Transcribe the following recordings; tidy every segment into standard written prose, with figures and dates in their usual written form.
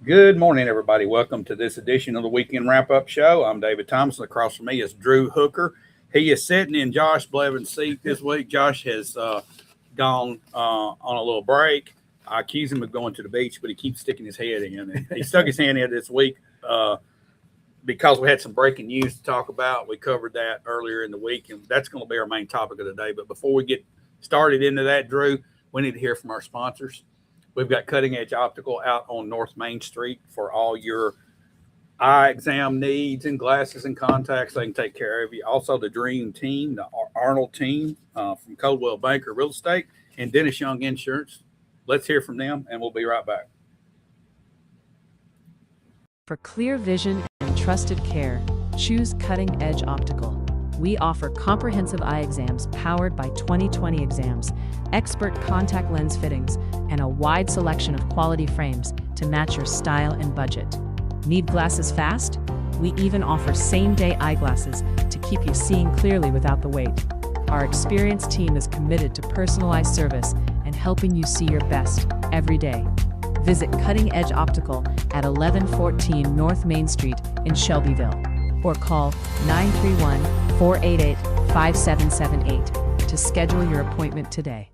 Good morning, everybody. Welcome to this edition of the Weekend Wrap-Up Show. I'm David Thompson. Across from me is Drew Hooker. He is sitting in Josh Blevin's seat this week. Josh has gone on a little break. I accuse him of going to the beach, but he keeps sticking his head in. He stuck his hand in this week because we had some breaking news to talk about. We covered that earlier in the week, and that's going to be our main topic of the day. But before we get started into that, Drew, we need to hear from our sponsors. We've got Cutting Edge Optical out on North Main Street for all your eye exam needs and glasses and contacts. They can take care of you. Also, the Dream Team, the Arnold team from Coldwell Banker Real Estate and Dennis Young Insurance. Let's hear from them, and we'll be right back. For clear vision and trusted care, choose Cutting Edge Optical. We offer comprehensive eye exams powered by 20/20 exams, expert contact lens fittings, and a wide selection of quality frames to match your style and budget. Need glasses fast? We even offer same-day eyeglasses to keep you seeing clearly without the wait. Our experienced team is committed to personalized service and helping you see your best every day. Visit Cutting Edge Optical at 1114 North Main Street in Shelbyville, or call 931-488-5778 to schedule your appointment today.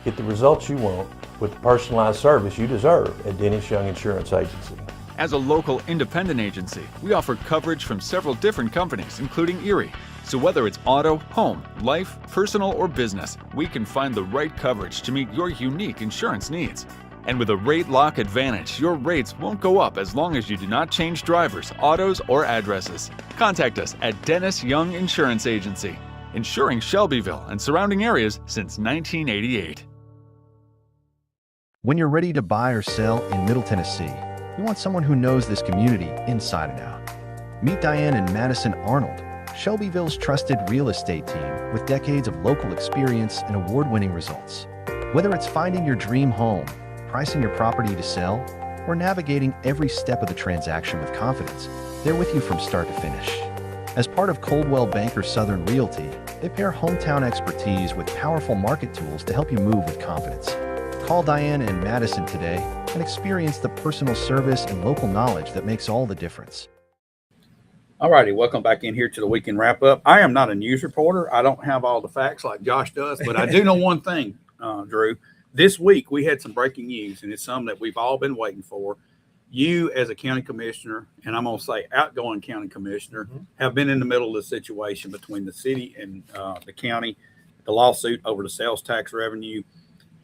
Get the results you want with the personalized service you deserve at Dennis Young Insurance Agency. As a local independent agency, we offer coverage from several different companies, including Erie. So whether it's auto, home, life, personal, or business, we can find the right coverage to meet your unique insurance needs. And with a rate lock advantage, your rates won't go up as long as you do not change drivers, autos, or addresses. Contact us at Dennis Young Insurance Agency, insuring Shelbyville and surrounding areas since 1988. When you're ready to buy or sell in Middle Tennessee, you want someone who knows this community inside and out. Meet Diane and Madison Arnold, Shelbyville's trusted real estate team with decades of local experience and award-winning results. Whether it's finding your dream home, pricing your property to sell, or navigating every step of the transaction with confidence, they're with you from start to finish. As part of Coldwell Banker Southern Realty, they pair hometown expertise with powerful market tools to help you move with confidence. Call Diane and Madison today and experience the personal service and local knowledge that makes all the difference. All righty, welcome back in here to the Weekend Wrap-Up. I am not a news reporter. I don't have all the facts like Josh does, but I do know one thing, Drew. This week, we had some breaking news, and it's something that we've all been waiting for. You, as a county commissioner, and I'm going to say outgoing county commissioner, have been in the middle of the situation between the city and the county, the lawsuit over the sales tax revenue.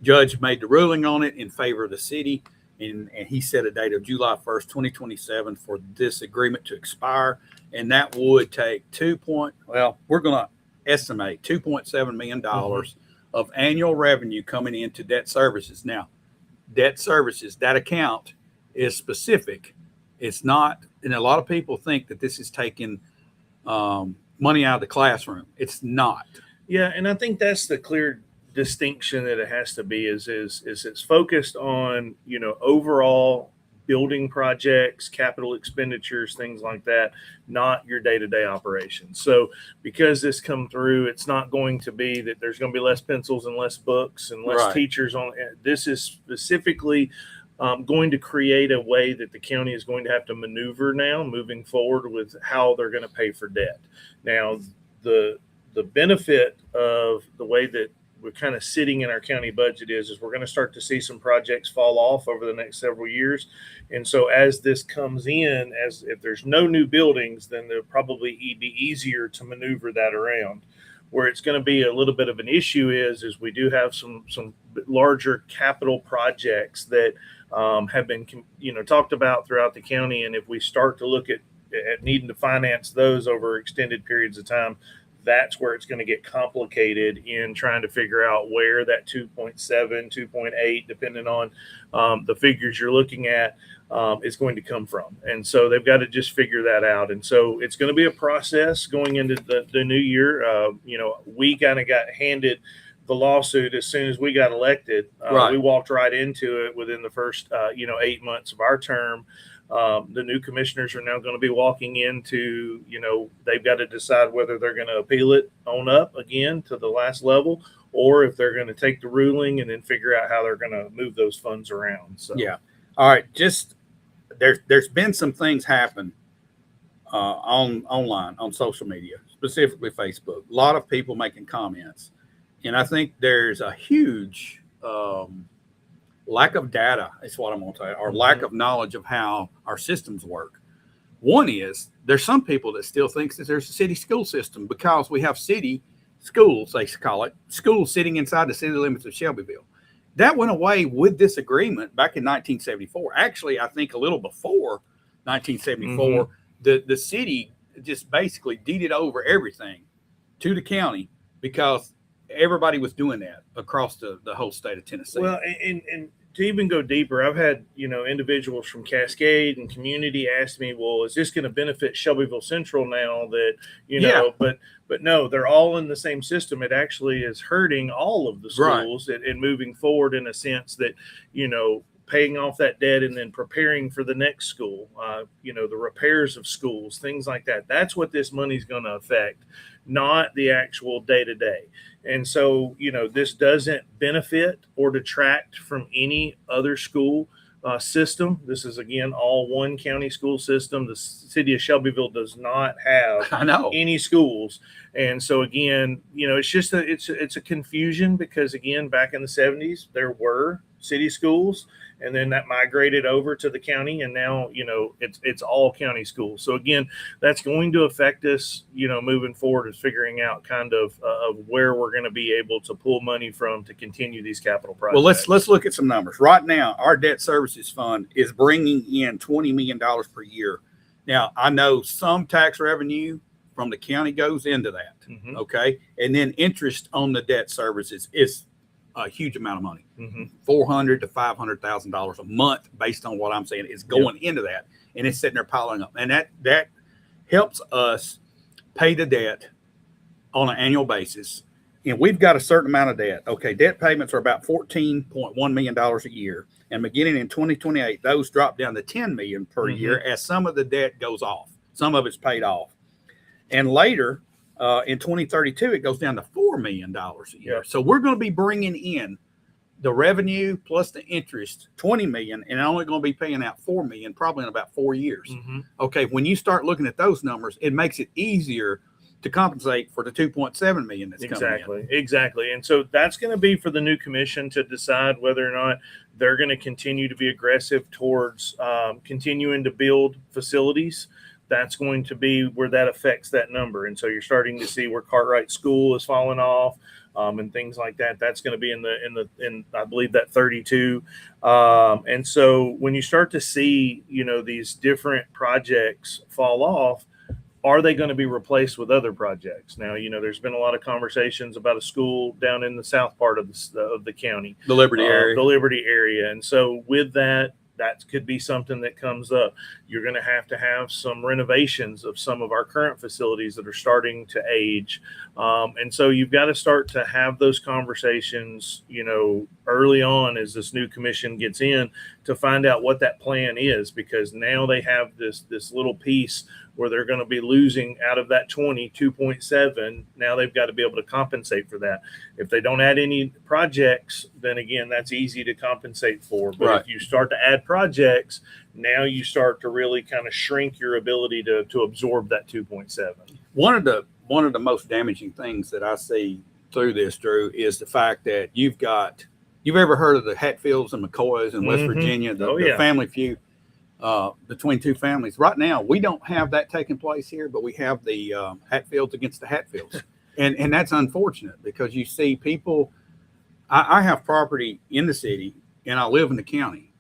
Judge made the ruling on it in favor of the city, and he set a date of July 1st, 2027 for this agreement to expire, and that would take we're going to estimate $2.7 million of annual revenue coming into debt services. Now, debt services, that account is specific. It's not, and a lot of people think that this is taking money out of the classroom. It's not. Yeah, and I think that's the clear distinction that it has to be is it's focused on, overall building projects, capital expenditures, things like that, not your day-to-day operations. So because this come through, it's not going to be that there's going to be less pencils and less books and less teachers on. This is specifically going to create a way that the county is going to have to maneuver now moving forward with how they're going to pay for debt. Now, the benefit of the way that we're kind of sitting in our county budget is we're going to start to see some projects fall off over the next several years. And so as this comes in, as if there's no new buildings, then they'll probably be easier to maneuver that around. Where it's going to be a little bit of an issue is we do have some larger capital projects that have been, talked about throughout the county. And if we start to look at needing to finance those over extended periods of time, that's where it's going to get complicated in trying to figure out where that 2.7, 2.8, depending on the figures you're looking at, is going to come from. And so they've got to just figure that out. And so it's going to be a process going into the new year. We kind of got handed the lawsuit as soon as we got elected. We walked right into it within the first, 8 months of our term. The new commissioners are now going to be walking into, they've got to decide whether they're going to appeal it on up again to the last level, or if they're going to take the ruling and then figure out how they're going to move those funds around. So, yeah. All right. Just there's been some things happen online on social media, specifically Facebook. A lot of people making comments, and I think there's a huge lack of data. Is what I'm going to tell you, or lack of knowledge of how our systems work. One is there's some people that still think that there's a city school system because we have city schools, they call it, schools sitting inside the city limits of Shelbyville. That went away with this agreement back in 1974. Actually, I think a little before 1974, the city just basically deeded over everything to the county because everybody was doing that across the whole state of Tennessee. Well, and to even go deeper, I've had, individuals from Cascade and community ask me, well, is this going to benefit Shelbyville Central now that, but no, they're all in the same system. It actually is hurting all of the schools and moving forward in a sense that, paying off that debt and then preparing for the next school, the repairs of schools, things like that. That's what this money's going to affect, not the actual day to day. And so, this doesn't benefit or detract from any other school system. This is, again, all one county school system. The city of Shelbyville does not have any schools. And so, again, it's just it's a confusion because, again, back in the 70s, there were city schools, and then that migrated over to the county, and now it's all county schools. So again, that's going to affect us moving forward, is figuring out kind of where we're going to be able to pull money from to continue these capital projects. Well, let's look at some numbers right now. Our debt services fund is bringing in $20 million per year. Now, I know some tax revenue from the county goes into that, okay, and then interest on the debt services is a huge amount of money, $400,000 to $500,000 a month, based on what I'm saying, is going into that, and it's sitting there piling up, and that helps us pay the debt on an annual basis. And we've got a certain amount of debt. Okay, debt payments are about $14.1 million a year, and beginning in 2028, those drop down to $10 million per year as some of the debt goes off. Some of it's paid off, and later. In 2032, it goes down to $4 million a year. So we're going to be bringing in the revenue plus the interest, $20 million, and only going to be paying out $4 million probably in about 4 years. Okay, when you start looking at those numbers, it makes it easier to compensate for the $2.7 million that's coming in. Exactly. And so that's going to be for the new commission to decide whether or not they're going to continue to be aggressive towards continuing to build facilities. That's going to be where that affects that number. And so you're starting to see where Cartwright School is falling off and things like that. That's going to be in I believe that 32. And so when you start to see, these different projects fall off, are they going to be replaced with other projects? Now, there's been a lot of conversations about a school down in the south part of the county, The Liberty area. And so with that could be something that comes up. You're going to have some renovations of some of our current facilities that are starting to age. And so you've got to start to have those conversations, early on as this new commission gets in, to find out what that plan is, because now they have this little piece where they're going to be losing out of that 2.7. Now they've got to be able to compensate for that. If they don't add any projects, then again, that's easy to compensate for. But if you start to add projects, now you start to really kind of shrink your ability to absorb that 2.7. One of the most damaging things that I see through this, Drew, is the fact that you've ever heard of the Hatfields and McCoys in West Virginia, the family feud between two families. Right now, we don't have that taking place here, but we have the Hatfields against the Hatfields. and that's unfortunate because you see people, I have property in the city and I live in the county.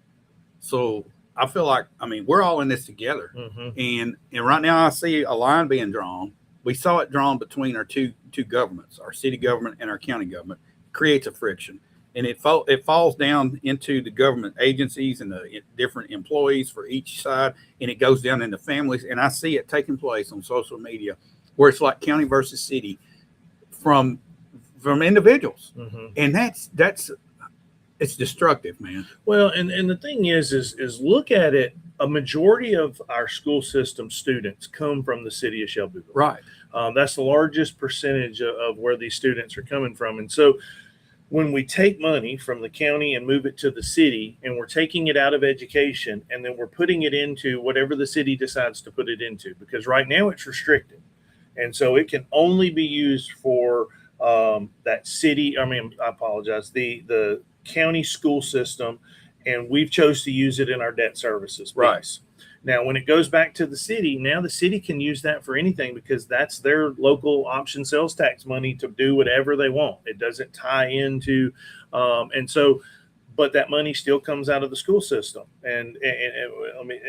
So I feel like, we're all in this together. And right now I see a line being drawn. We saw it drawn between our two governments, our city government and our county government. It creates a friction. And it falls down into the government agencies and the different employees for each side, and it goes down into families. And I see it taking place on social media where it's like county versus city from individuals. And that's it's destructive, man. Well, and the thing is look at it. A majority of our school system students come from the city of Shelbyville. Right. That's the largest percentage of where these students are coming from. And so when we take money from the county and move it to the city, and we're taking it out of education, and then we're putting it into whatever the city decides to put it into, because right now it's restricted. And so it can only be used for that city. I mean, I apologize, the county school system, and we've chose to use it in our debt services piece. Right. Now, when it goes back to the city, now the city can use that for anything, because that's their local option sales tax money to do whatever they want. It doesn't tie into, and so, but that money still comes out of the school system and I mean,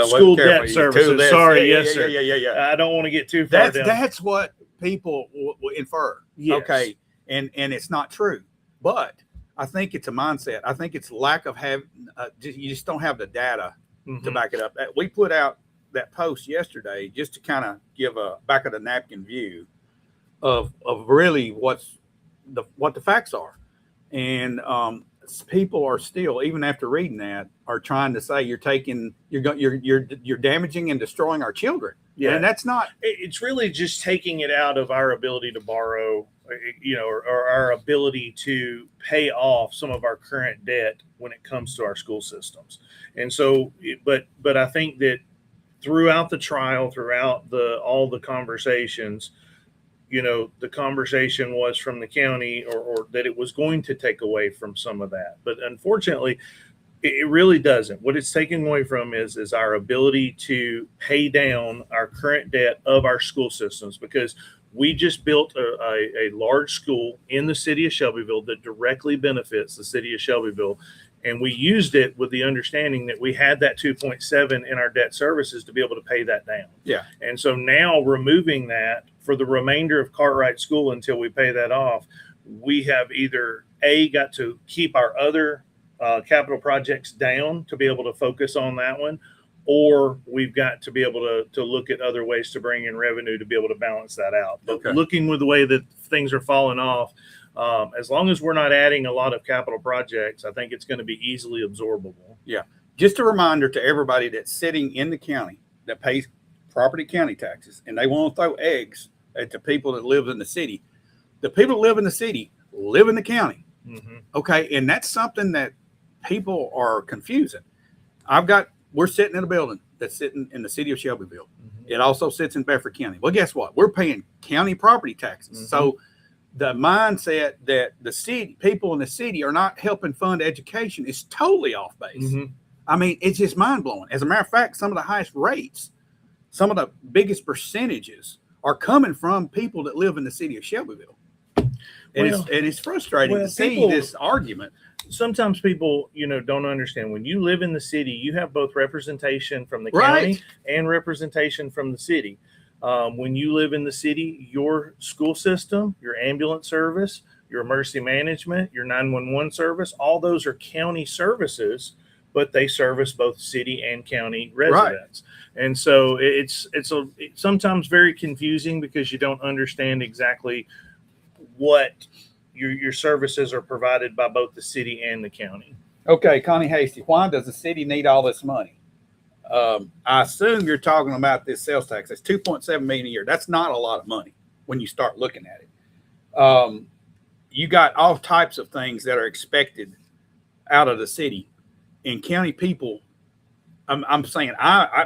school debt services. Sorry, yes, sir. Yeah. I don't want to get too far down. That's what people will infer. Yes. Okay, and it's not true, but I think it's a mindset. I think it's lack of having. You just don't have the data to back it up. We put out that post yesterday just to kind of give a back of the napkin view of really what the facts are, and people are still, even after reading that, are trying to say you're damaging and destroying our children. Yeah, and that's not. It's really just taking it out of our ability to borrow, or our ability to pay off some of our current debt when it comes to our school systems. And so, but I think that throughout the trial, throughout all the conversations, the conversation was from the county or that it was going to take away from some of that. But unfortunately, it really doesn't. What it's taking away from is our ability to pay down our current debt of our school systems, because we just built a large school in the city of Shelbyville that directly benefits the city of Shelbyville. And we used it with the understanding that we had that 2.7 in our debt services to be able to pay that down. Yeah. And so now removing that for the remainder of Cartwright School until we pay that off, we have either got to keep our other capital projects down to be able to focus on that one, or we've got to be able to look at other ways to bring in revenue to be able to balance that out. But Okay. Looking with the way that things are falling off, as long as we're not adding a lot of capital projects, I think it's going to be easily absorbable. Yeah. Just a reminder to everybody that's sitting in the county that pays property county taxes, and they want to throw eggs at the people that live in the city. The people that live in the city live in the county. Mm-hmm. Okay. And that's something that people are confusing. We're sitting in a building that's sitting in the city of Shelbyville. Mm-hmm. It also sits in Bedford County. Well, guess what? We're paying county property taxes. Mm-hmm. So the mindset that the city people in the city are not helping fund education is totally off base. Mm-hmm. I mean, it's just mind blowing. As a matter of fact, some of the highest rates, some of the biggest percentages are coming from people that live in the city of Shelbyville. And it's frustrating to see this argument. Sometimes people, don't understand. When you live in the city, you have both representation from the county and representation from the city. When you live in the city, your school system, your ambulance service, your emergency management, your 911 service, all those are county services, but they service both city and county residents. Right. And so it's sometimes very confusing because you don't understand exactly what your services are provided by both the city and the county. Okay, Connie Hasty, why does the city need all this money? I assume you're talking about this sales tax. That's $2.7 million a year. That's not a lot of money when you start looking at it. You got all types of things that are expected out of the city, and county people. I'm saying,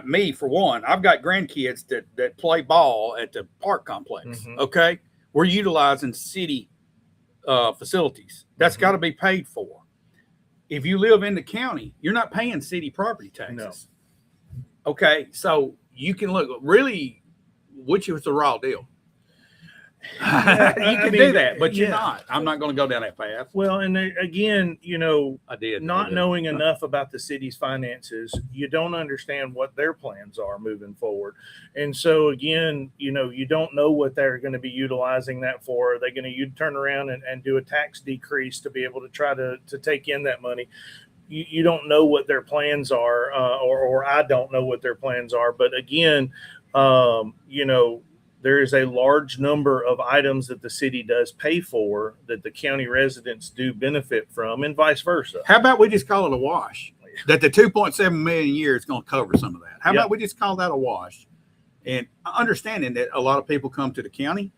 me for one, I've got grandkids that play ball at the park complex. Mm-hmm. Okay, we're utilizing city facilities. That's got to be paid for. If you live in the county, you're not paying city property taxes. No. Okay, so you can look really, which is the raw deal. You can do that, but you're not. I'm not going to go down that path. Well, and again, I did not knowing enough about the city's finances, you don't understand what their plans are moving forward. And so again, you don't know what they're going to be utilizing that for. Are they going to turn around and do a tax decrease to be able to try to take in that money? You don't know what their plans are, or I don't know what their plans are. But again, there is a large number of items that the city does pay for that the county residents do benefit from, and vice versa. How about we just call it a wash? That the $2.7 million a year is going to cover some of that. How about we just call that a wash? And understanding that a lot of people come to the county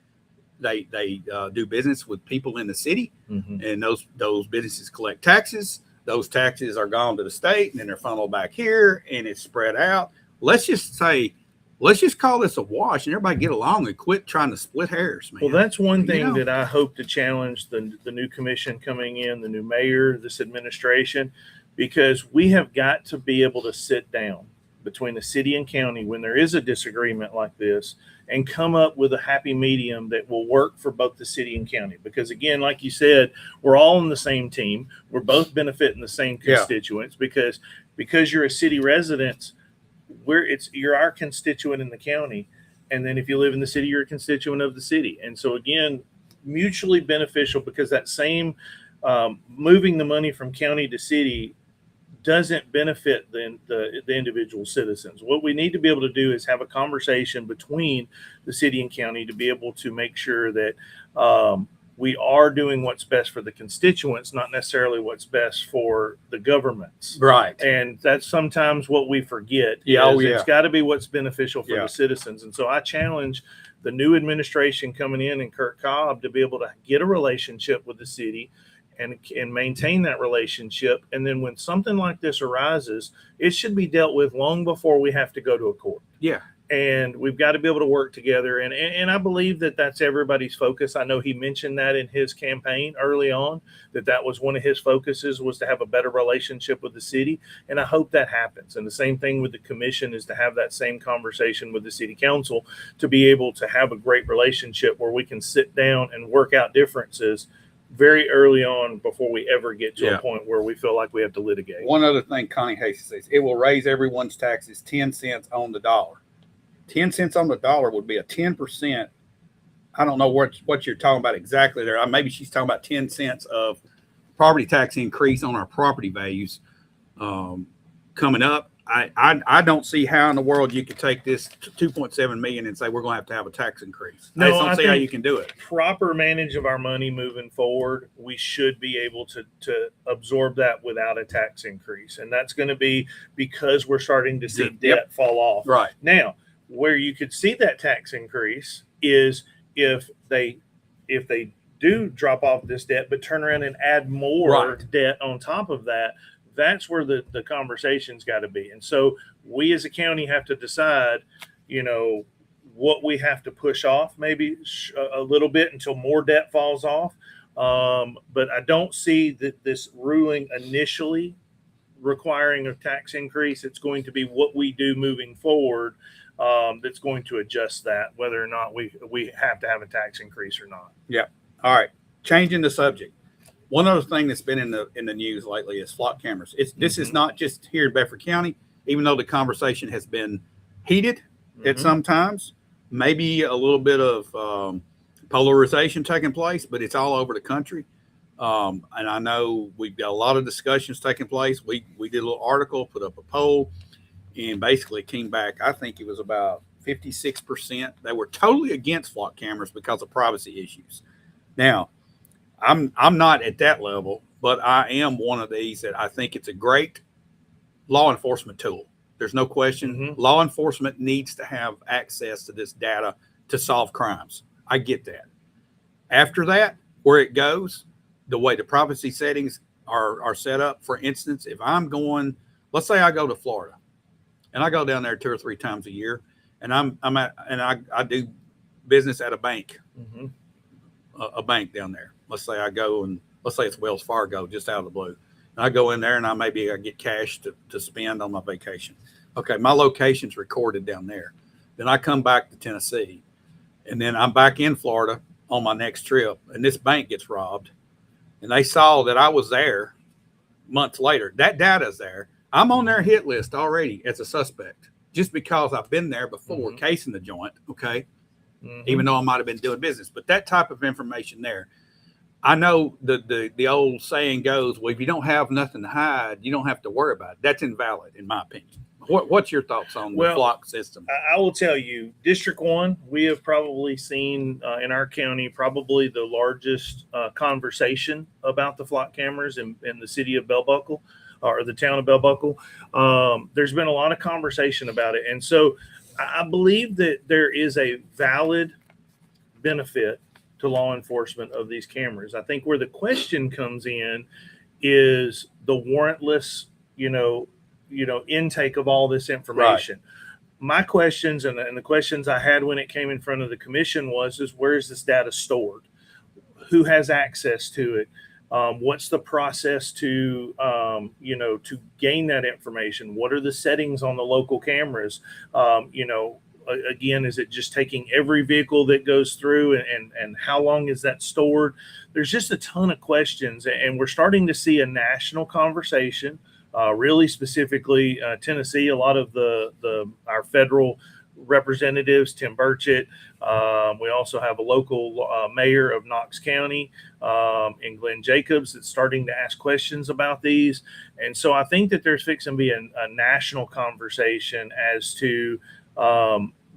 They do business with people in the city, Mhm. and those businesses collect taxes. Those taxes are gone to the state, and then they're funneled back here, and it's spread out. Let's just call this a wash, and everybody get along and quit trying to split hairs, man. Well, that's one You thing know? that I hope to challenge the new commission coming in, the new mayor, this administration, because we have got to be able to sit down between the city and county when there is a disagreement like this and come up with a happy medium that will work for both the city and county. Because again, like you said, we're all in the same team. We're both benefiting the same Yeah. constituents because you're a city resident, you're our constituent in the county. And then if you live in the city, you're a constituent of the city. And so again, mutually beneficial, because that same moving the money from county to city doesn't benefit the individual citizens. What we need to be able to do is have a conversation between the city and county to be able to make sure that we are doing what's best for the constituents, not necessarily what's best for the governments. Right. And that's sometimes what we forget. Yeah, oh, is yeah. It's got to be what's beneficial for Yeah. the citizens. And so I challenge the new administration coming in and Kurt Cobb to be able to get a relationship with the city and maintain that relationship. And then when something like this arises, it should be dealt with long before we have to go to a court. Yeah. And we've got to be able to work together. And I believe that that's everybody's focus. I know he mentioned that in his campaign early on, that was one of his focuses, was to have a better relationship with the city. And I hope that happens. And the same thing with the commission is to have that same conversation with the city council, to be able to have a great relationship where we can sit down and work out differences very early on before we ever get to Yeah. a point where we feel like we have to litigate. One other thing Connie Hastings says, it will raise everyone's taxes 10 cents on the dollar. 10 cents on the dollar would be a 10%. I don't know what you're talking about exactly there. Maybe she's talking about 10 cents of property tax increase on our property values coming up. I don't see how in the world you could take this 2.7 million and say we're going to have a tax increase. I No, just don't I see how think- you can do it. Proper manage of our money moving forward, we should be able to absorb that without a tax increase. And that's going to be because we're starting to see Yep. debt fall off. Right. Now, where you could see that tax increase is if they do drop off this debt, but turn around and add more Right. debt on top of that. That's where the conversation's got to be. And so we as a county have to decide, what we have to push off maybe a little bit until more debt falls off. But I don't see that this ruling initially requiring a tax increase. It's going to be what we do moving forward that's going to adjust that, whether or not we have to have a tax increase or not. All right. Changing the subject. One other thing that's been in the news lately is flock cameras. This is not just here in Bedford County, even though the conversation has been heated at some times, maybe a little bit of polarization taking place, but it's all over the country. And I know we've got a lot of discussions taking place. We did a little article, put up a poll, and basically came back. I think it was about 56%. They were totally against flock cameras because of privacy issues. Now, I'm not at that level, but I am one of these that I think it's a great law enforcement tool. There's no question. Mhm. Law enforcement needs to have access to this data to solve crimes. I get that. After that, where it goes, the way the privacy settings are set up, for instance, if I'm going, let's say I go to Florida and I go down there 2 or 3 times a year, and I do business at a bank, Mhm. a bank down there. Let's say I go and let's say it's Wells Fargo, just out of the blue. And I go in there and I get cash to spend on my vacation. Okay, my location's recorded down there. Then I come back to Tennessee, and then I'm back in Florida on my next trip, and this bank gets robbed, and they saw that I was there months later. That data's there. I'm on their hit list already as a suspect, just because I've been there before casing the joint. Okay. Mhm. Even though I might have been doing business, but that type of information there, I know the old saying goes, well, if you don't have nothing to hide, you don't have to worry about it. That's invalid, in my opinion. What's your thoughts on the flock system? I will tell you, District 1, we have probably seen in our county probably the largest conversation about the flock cameras in the city of Bell Buckle, or the town of Bell Buckle. There's been a lot of conversation about it. And so I believe that there is a valid benefit to law enforcement of these cameras. I think where the question comes in is the warrantless, intake of all this information. My questions and the questions I had when it came in front of the commission is where is this data stored? Who has access to it? What's the process to gain that information? What are the settings on the local cameras? Again, is it just taking every vehicle that goes through and how long is that stored? There's just a ton of questions, and we're starting to see a national conversation, really specifically Tennessee. A lot of our federal representatives, Tim Burchett. We also have a local mayor of Knox County and Glenn Jacobs that's starting to ask questions about these. And so I think that there's fixing to be a national conversation as to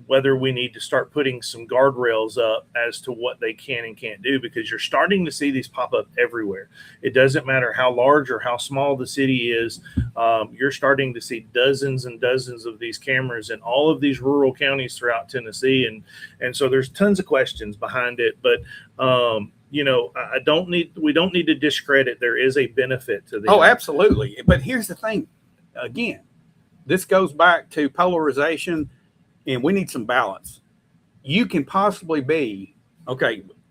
whether we need to start putting some guardrails up as to what they can and can't do, because you're starting to see these pop up everywhere. It doesn't matter how large or how small the city is. You're starting to see dozens and dozens of these cameras in all of these rural counties throughout Tennessee. And so there's tons of questions behind it, but we don't need to discredit. There is a benefit to this. Oh, absolutely. But here's the thing. Again, this goes back to polarization, and we need some balance. You can possibly be,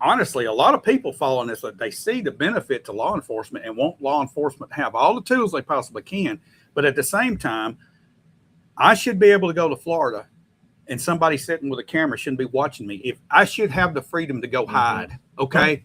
honestly, a lot of people follow this, that they see the benefit to law enforcement and want law enforcement to have all the tools they possibly can. But at the same time, I should be able to go to Florida and somebody sitting with a camera shouldn't be watching me. If I should have the freedom to go hide, I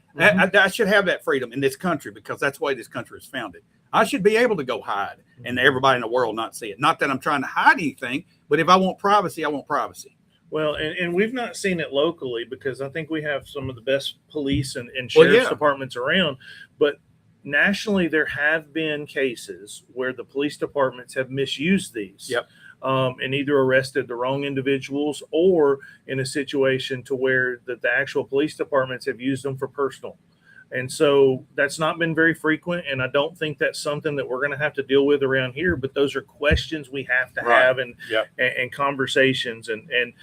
should have that freedom in this country, because that's the way this country is founded. I should be able to go hide and everybody in the world not see it. Not that I'm trying to hide anything, but if I want privacy, I want privacy. Well, and we've not seen it locally, because I think we have some of the best police and sheriff's departments around. But nationally, there have been cases where the police departments have misused these. Yep. And either arrested the wrong individuals, or in a situation to where the actual police departments have used them for personal. And so that's not been very frequent. And I don't think that's something that we're going to have to deal with around here, but those are questions we have to have and conversations. And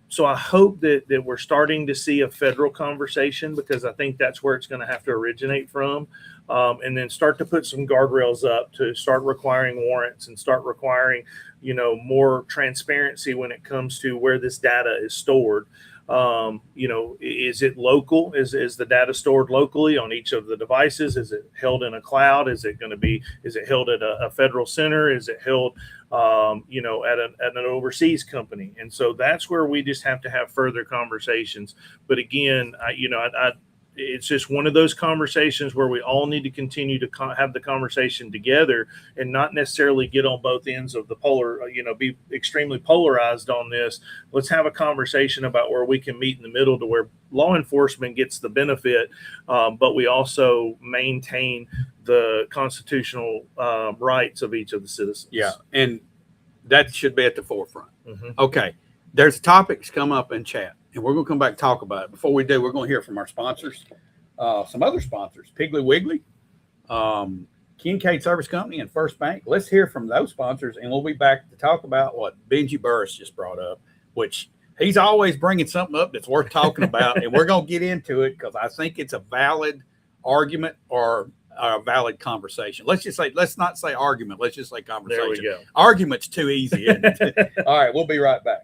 so I hope that we're starting to see a federal conversation, because I think that's where it's going to have to originate from. And then start to put some guardrails up to start requiring warrants and start requiring, more transparency when it comes to where this data is stored. Is it local? Is the data stored locally on each of the devices? Is it held in a cloud? Is it held at a federal center? Is it held, at an overseas company? And so that's where we just have to have further conversations. But again, it's just one of those conversations where we all need to continue to have the conversation together, and not necessarily get on both ends of the be extremely polarized on this. Let's have a conversation about where we can meet in the middle, to where law enforcement gets the benefit, but we also maintain the constitutional rights of each of the citizens. Yeah, and that should be at the forefront. Mm-hmm. Okay, there's topics come up in chat, and we're going to come back and talk about it. Before we do, we're going to hear from our sponsors, some other sponsors, Piggly Wiggly, Kincaid Service Company, and First Bank. Let's hear from those sponsors, and we'll be back to talk about what Benji Burris just brought up, which he's always bringing something up that's worth talking about, and we're going to get into it because I think it's a valid argument or a valid conversation. Let's not say argument. Let's just say conversation. There we go. Argument's too easy, isn't it? All right, we'll be right back.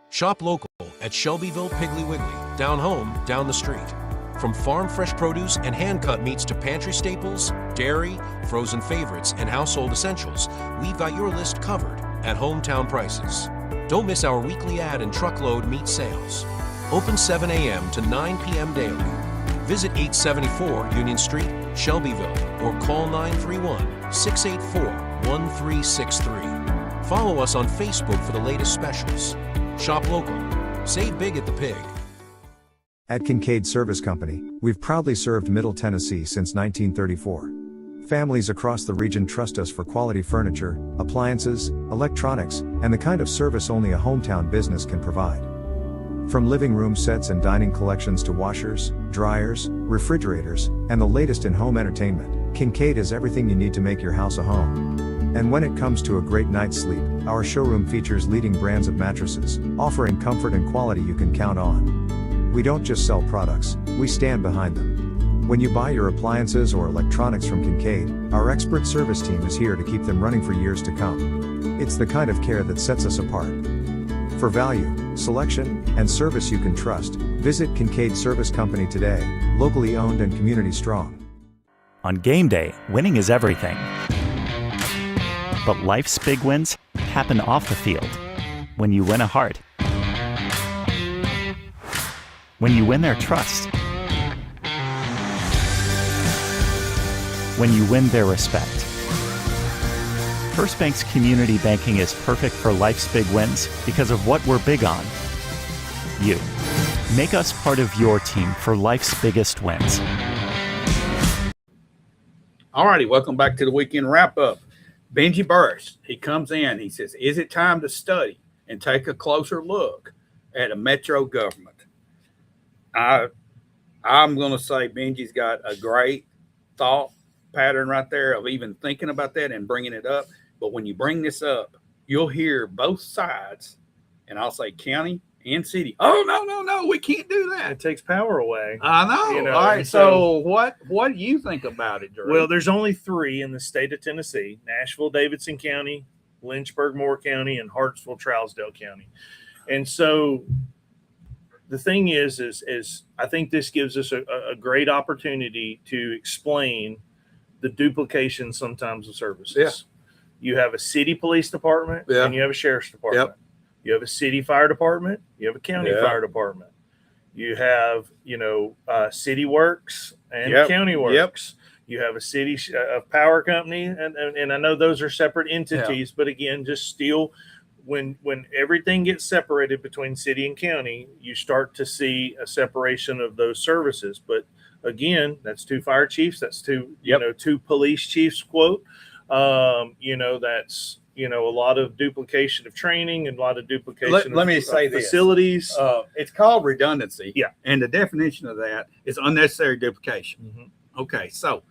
Shop local at Shelbyville Piggly Wiggly, down home, down the street. From farm fresh produce and hand-cut meats to pantry staples, dairy, frozen favorites, and household essentials, we've got your list covered at hometown prices. Don't miss our weekly ad and truckload meat sales. Open 7 a.m. to 9 p.m. daily. Visit 874 Union Street, Shelbyville, or call 931-684-1363. Follow us on Facebook for the latest specials. Shop local. Save big at the Pig. At Kincaid Service Company, we've proudly served Middle Tennessee since 1934. Families across the region trust us for quality furniture, appliances, electronics, and the kind of service only a hometown business can provide. From living room sets and dining collections to washers, dryers, refrigerators, and the latest in home entertainment, Kincaid has everything you need to make your house a home. And when it comes to a great night's sleep, our showroom features leading brands of mattresses, offering comfort and quality you can count on. We don't just sell products, we stand behind them. When you buy your appliances or electronics from Kincaid, our expert service team is here to keep them running for years to come. It's the kind of care that sets us apart. For value, selection, and service you can trust, visit Kincaid Service Company today, locally owned and community strong. On game day, winning is everything. But life's big wins happen off the field. When you win a heart. When you win their trust. When you win their respect. First Bank's community banking is perfect for life's big wins because of what we're big on. You. Make us part of your team for life's biggest wins. All righty, welcome back to the weekend wrap up. Benji Burris, he comes in, he says, is it time to study and take a closer look at a metro government? I'm going to say Benji's got a great thought pattern right there of even thinking about that and bringing it up. But when you bring this up, you'll hear both sides, and I'll say county and city. Oh, no, we can't do that. It takes power away. I know. You know, all right. and So what do you think about it, Drew? Well, there's only 3 in the state of Tennessee: Nashville, Davidson County, Lynchburg, Moore County, and Hartsville, Trousdale County. And so the thing is I think this gives us a great opportunity to explain the duplication sometimes of services. Yeah. You have a city police department and you have a sheriff's department. Yep. You have a city fire department. You have a county fire department. You have, city works and county works. You have a city power company. And I know those are separate entities, but again, just still when everything gets separated between city and county, you start to see a separation of those services. But again, that's 2 fire chiefs. That's 2 police chiefs, quote. That's, a lot of duplication of training and a lot of duplication Let me of say facilities. It's called redundancy. Yeah. And the definition of that is unnecessary duplication. Mm-hmm. Okay. So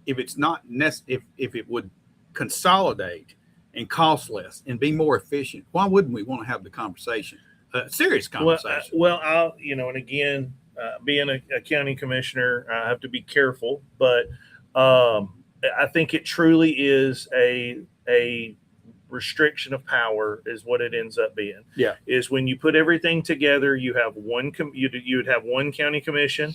if it's not if it would consolidate and cost less and be more efficient, why wouldn't we want to have the conversation? Serious conversation. And again, being a county commissioner, I have to be careful, but I think it truly is a restriction of power is what it ends up being. Yeah. Is when you put everything together, you have you would have one county commission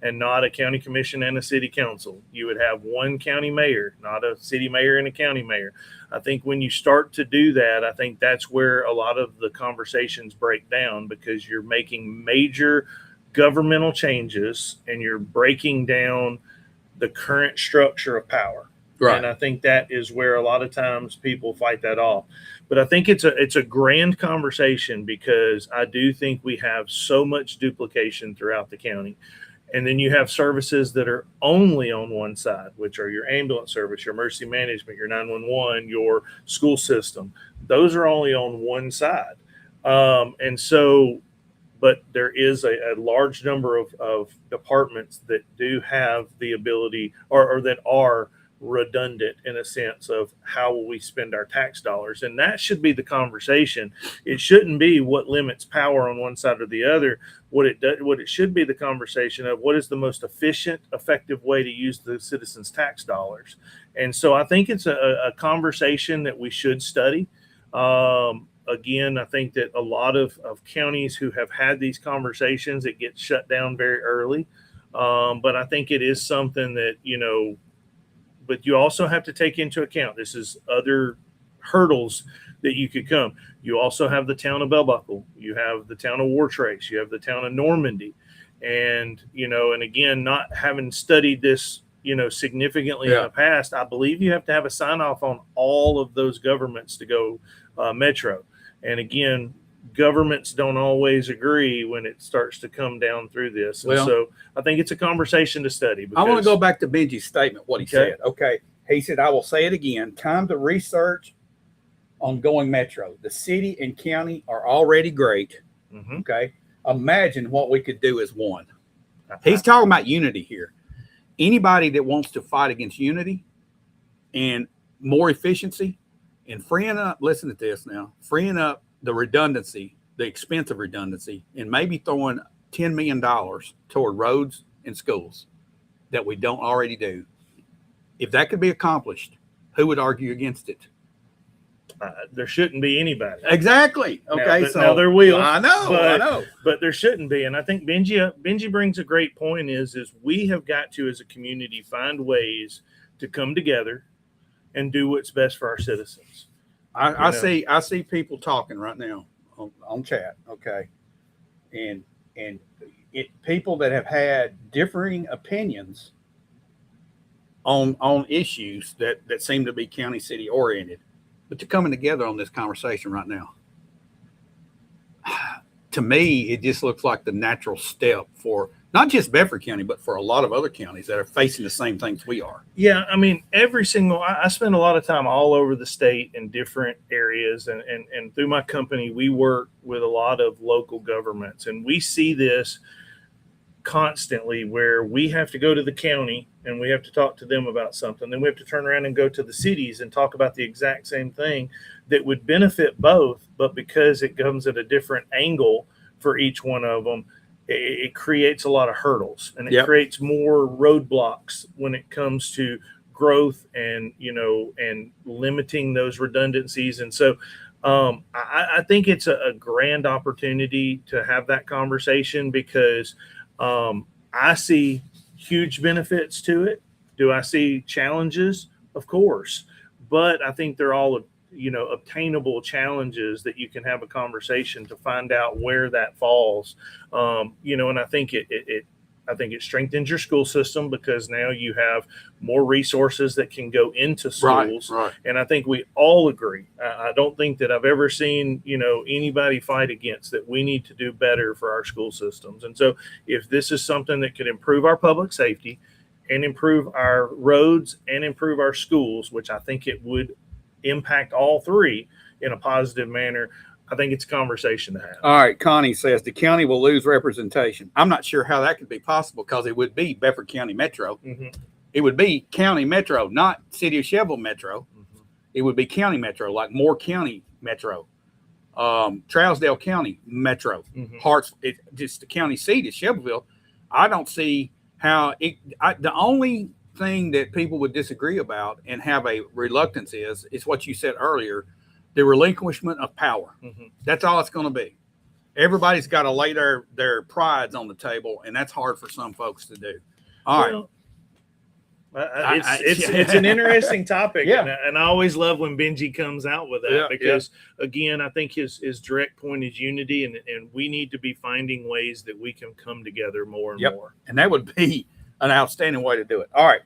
and not a county commission and a city council. You would have one county mayor, not a city mayor and a county mayor. I think when you start to do that, I think that's where a lot of the conversations break down, because you're making major governmental changes and you're breaking down the current structure of power. Right. And I think that is where a lot of times people fight that off. But I think it's a grand conversation, because I do think we have so much duplication throughout the county. And then you have services that are only on one side, which are your ambulance service, your emergency management, your 911, your school system. Those are only on one side. But there is a large number of departments that do have the ability or that are redundant in a sense of how will we spend our tax dollars. And that should be the conversation. It shouldn't be what limits power on one side or the other. What it should be the conversation of what is the most efficient, effective way to use the citizens' tax dollars. And so I think it's a conversation that we should study. Again, I think that a lot of counties who have had these conversations, it gets shut down very early. But I think it is something that, but you also have to take into account, this is other hurdles that you could come. You also have the town of Bell Buckle. You have the town of Wartrace. You have the town of Normandy. And, and again, not having studied this, significantly in the past, I believe you have to have a sign off on all of those governments to go metro. And again, governments don't always agree when it starts to come down through this. And so I think it's a conversation to study. I want to go back to Benji's statement, what he said. Okay. He said, I will say it again, time to research on going metro. The city and county are already great. Mm-hmm. Okay. Imagine what we could do as one. He's talking about unity here. Anybody that wants to fight against unity and more efficiency and freeing up, listen to this now, freeing up the redundancy, the expense of redundancy, and maybe throwing $10 million toward roads and schools that we don't already do. If that could be accomplished, who would argue against it? There shouldn't be anybody. Exactly. Okay. Now there will. I know. But there shouldn't be. And I think Benji brings a great point is we have got to, as a community, find ways to come together and do what's best for our citizens. I see people talking right now on chat. Okay. And people that have had differing opinions on issues that seem to be county city oriented, but they're coming together on this conversation right now. To me, it just looks like the natural step for not just Bedford County, but for a lot of other counties that are facing the same things we are. Yeah, I mean, I spend a lot of time all over the state in different areas, and through my company, we work with a lot of local governments, and we see this constantly where we have to go to the county and we have to talk to them about something. Then we have to turn around and go to the cities and talk about the exact same thing that would benefit both, but because it comes at a different angle for each one of them, it creates a lot of hurdles, and it creates more roadblocks when it comes to growth and limiting those redundancies. And so I think it's a grand opportunity to have that conversation because I see huge benefits to it. Do I see challenges? Of course, but I think they're all obtainable challenges that you can have a conversation to find out where that falls. And I think it strengthens your school system because now you have more resources that can go into schools. Right. And I think we all agree. I don't think that I've ever seen, anybody fight against that we need to do better for our school systems. And so if this is something that could improve our public safety and improve our roads and improve our schools, which I think it would impact all three in a positive manner, I think it's a conversation to have. All right. Connie says the county will lose representation. I'm not sure how that could be possible because it would be Bedford County Metro. Mm-hmm. It would be County Metro, not City of Shelbyville Metro. Mm-hmm. It would be County Metro, like Moore County Metro, Trousdale County Metro, Mm-hmm. Just the county seat is Shelbyville. I don't see how the only thing that people would disagree about and have a reluctance is what you said earlier, the relinquishment of power. Mm-hmm. That's all it's going to be. Everybody's got to lay their prides on the table, and that's hard for some folks to do. All right. It's an interesting topic, Yeah. and I always love when Benji comes out with that Yeah, because, again, I think his direct point is unity, and we need to be finding ways that we can come together more and more. And that would be an outstanding way to do it. All right.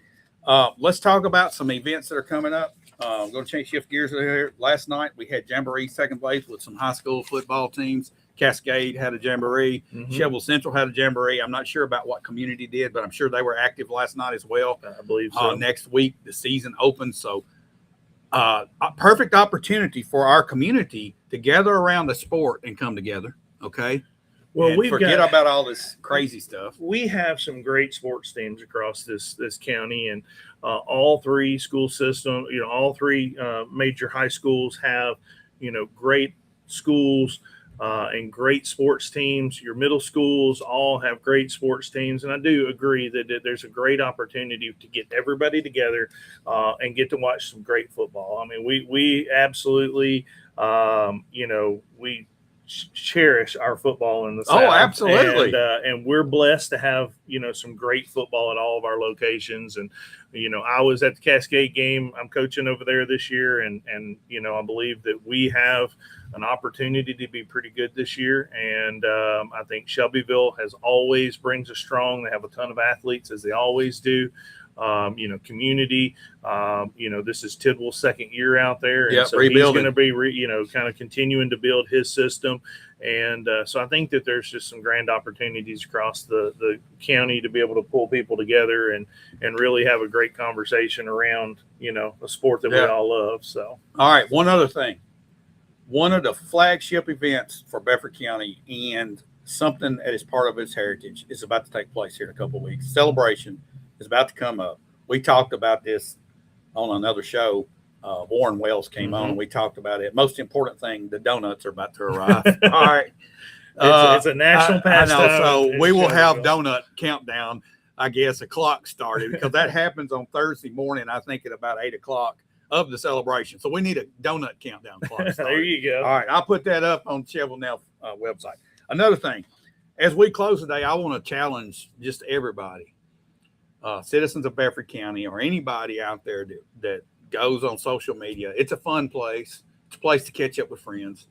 Let's talk about some events that are coming up. I'm going to shift gears here. Last night we had Jamboree second place with some high school football teams. Cascade had a Jamboree. Mhm. Shelbyville Central had a Jamboree. I'm not sure about what community did, but I'm sure they were active last night as well. I believe so. Next week the season opens, so a perfect opportunity for our community to gather around the sport and come together. Okay. Well, And we've forget got about all this crazy stuff. we have some great sports teams across this county, and all three school system, all three major high schools have great schools and great sports teams. Your middle schools all have great sports teams, and I do agree that there's a great opportunity to get everybody together and get to watch some great football. I mean, we absolutely we cherish our football in the South. Oh, absolutely. And we're blessed to have some great football at all of our locations. And I was at the Cascade game. I'm coaching over there this year, and I believe that we have an opportunity to be pretty good this year. And I think Shelbyville has always brings us strong. They have a ton of athletes, as they always do. Community. This is Tidwell's second year out there, and so rebuilding. he's going to be, kind of continuing to build his system. And so I think that there's just some grand opportunities across the county to be able to pull people together and really have a great conversation around, a sport that we all love. So, all right. One other thing. One of the flagship events for Bedford County and something that is part of its heritage is about to take place here in a couple of weeks. Celebration is about to come up. We talked about this on another show Warren Wells came on, Mhm. and we talked about it. Most important thing, the donuts are about to arrive. All right. It's a national I know. pastime. So It's we will have Shelbyville. donut countdown. I guess a clock started because that happens on Thursday morning. I think at about 8 o'clock of the celebration. So we need a donut countdown clock. There started. you go. All right, I'll put that up on Chevrolet Now website. Another thing, as we close today, I want to challenge just everybody, citizens of Bedford County or anybody out there that goes on social media. It's a fun place. It's a place to catch up with friends.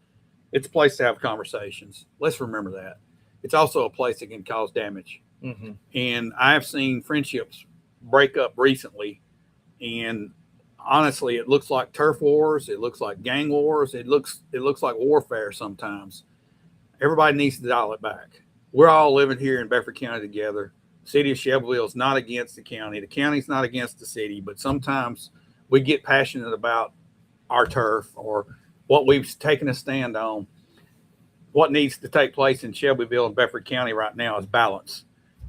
It's a place to have conversations. Let's remember that. It's also a place that can cause damage. Mm-hmm. And I've seen friendships break up recently, and honestly, it looks like turf wars. It looks like gang wars. It looks like warfare sometimes. Everybody needs to dial it back. We're all living here in Bedford County together. The city of Shelbyville is not against the county. The county's not against the city, but sometimes we get passionate about our turf or what we've taken a stand on. What needs to take place in Shelbyville and Bedford County right now is balance.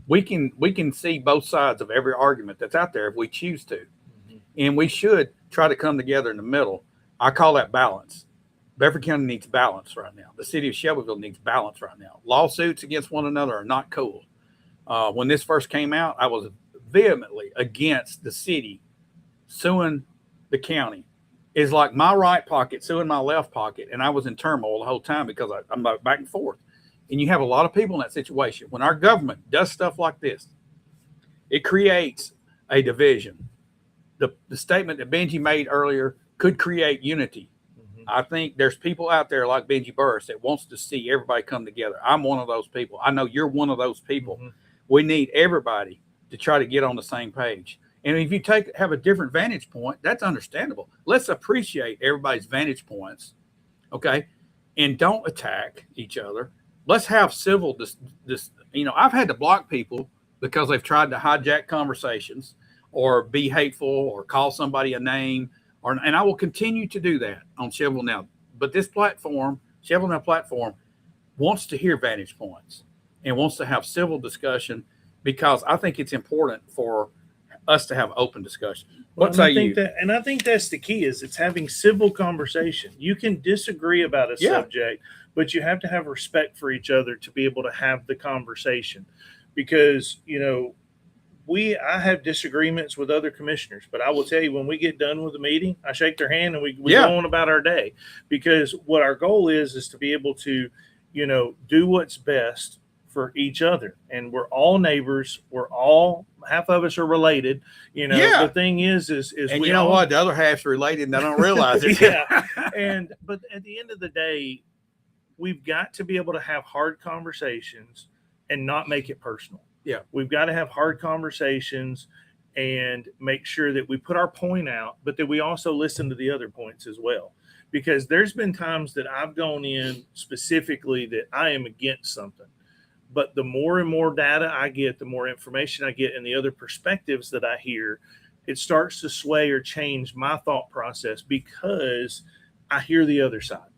We can see both sides of every argument that's out there if we choose to. And we should try to come together in the middle. I call that balance. Bedford County needs balance right now. The city of Shelbyville needs balance right now. Lawsuits against one another are not cool. When this first came out, I was vehemently against the city suing the county. It's like my right pocket suing my left pocket, and I was in turmoil the whole time because I'm back and forth. And you have a lot of people in that situation. When our government does stuff like this, it creates a division. The statement that Benji made earlier could create unity. Mm-hmm. I think there's people out there like Benji Burris that wants to see everybody come together. I'm one of those people. I know you're one of those people. Mm-hmm. We need everybody to try to get on the same page. And if you have a different vantage point, that's understandable. Let's appreciate everybody's vantage points, okay? And don't attack each other. Let's have civil I've had to block people because they've tried to hijack conversations or be hateful or call somebody a name, and I will continue to do that on Chevrolet Now. But this platform, Chevrolet Now platform, wants to hear vantage points and wants to have civil discussion because I think it's important for us to have open discussion. What say you? And I think that's the key is it's having civil conversation. You can disagree about a subject, but you have to have respect for each other to be able to have the conversation because, I have disagreements with other commissioners, but I will tell you when we get done with the meeting, I shake their hand and we go on about our day because what our goal is to be able to, do what's best for each other. And we're all neighbors. Half of us are related. The thing is and you know what? The other half's related and I don't realize it. But at the end of the day, we've got to be able to have hard conversations and not make it personal. Yeah. We've got to have hard conversations and make sure that we put our point out, but that we also listen to the other points as well. Because there's been times that I've gone in specifically that I am against something. But the more and more data I get, the more information I get and the other perspectives that I hear, it starts to sway or change my thought process because I hear the other side.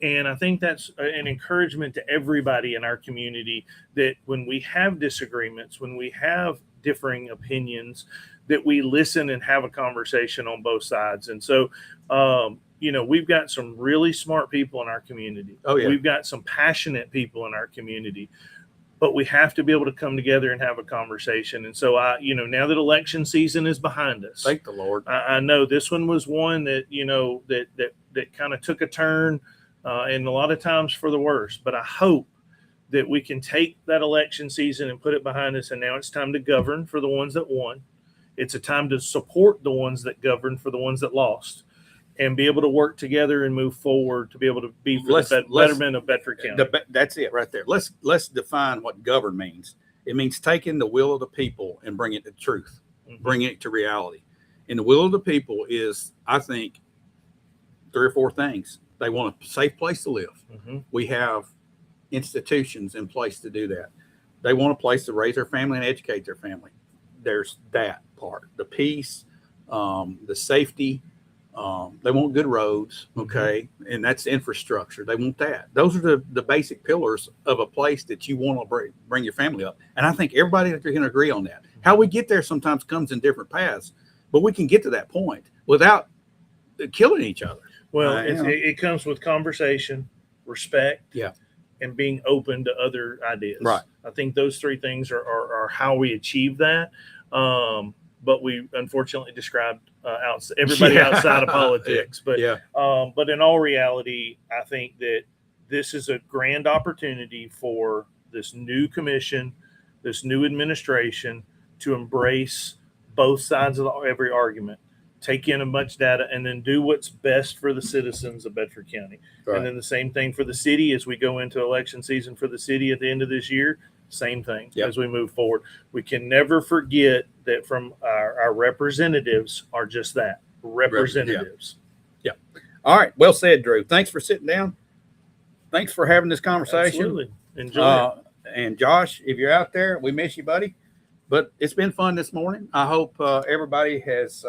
And I think that's an encouragement to everybody in our community that when we have disagreements, when we have differing opinions, that we listen and have a conversation on both sides. And so, we've got some really smart people in our community. Oh, yeah. We've got some passionate people in our community. But we have to be able to come together and have a conversation. And so now that election season is behind us, thank the Lord. I know this one was one that, that kind of took a turn and a lot of times for the worse. But I hope that we can take that election season and put it behind us. And now it's time to govern for the ones that won. It's a time to support the ones that governed for the ones that lost. And be able to work together and move forward to be able to be for the betterment of Bedford County. That's it right there. Let's define what govern means. It means taking the will of the people and bringing it to truth, bringing it to reality. And the will of the people is, I think, 3 or 4 things. They want a safe place to live. Mm-hmm. We have institutions in place to do that. They want a place to raise their family and educate their family. There's that part. The peace, the safety. They want good roads, okay, and that's infrastructure. They want that. Those are the basic pillars of a place that you want to bring your family up. And I think everybody can agree on that. How we get there sometimes comes in different paths, but we can get to that point without killing each other. Well, You know. it comes with conversation, respect, Yeah. and being open to other ideas. Right. I think those three things are how we achieve that. But we unfortunately described everybody Yeah. outside of politics. But Yeah. but in all reality, I think that this is a grand opportunity for this new commission, this new administration to embrace both sides of every argument, take in as much data, and then do what's best for the citizens of Bedford County. Right. And then the same thing for the city as we go into election season for the city at the end of this year. Same thing Yep. as we move forward. We can never forget that from our representatives are just that, representatives. All right. Well said, Drew. Thanks for sitting down. Thanks for having this conversation. Absolutely. Enjoy it. And Josh, if you're out there, we miss you, buddy. But it's been fun this morning. I hope everybody has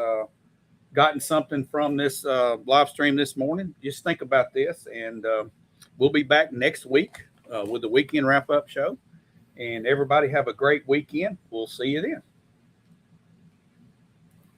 gotten something from this live stream this morning. Just think about this, and we'll be back next week with the weekend wrap-up show. And everybody have a great weekend. We'll see you then.